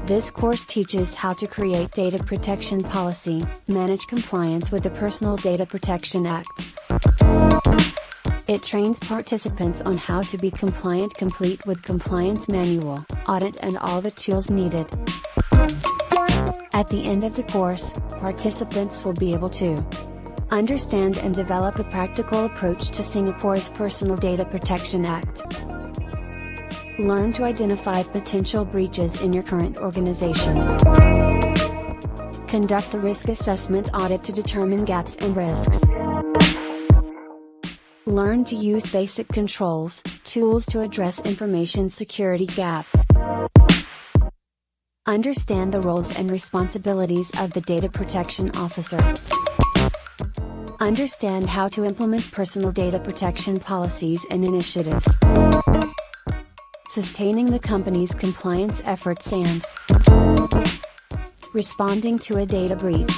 This course teaches how to create data protection policy, manage compliance with the Personal Data Protection Act. It trains participants on how to be compliant, complete with compliance manual, audit and all the tools needed. At the end of the course, participants will be able to understand and develop a practical approach to Singapore's Personal Data Protection Act. Learn to identify potential breaches in your current organization. Conduct a risk assessment audit to determine gaps and risks. Learn to use basic controls, tools to address information security gaps. Understand the roles and responsibilities of the Data Protection Officer. Understand how to implement personal data protection policies and initiatives. Sustaining the company's compliance efforts and responding to a data breach.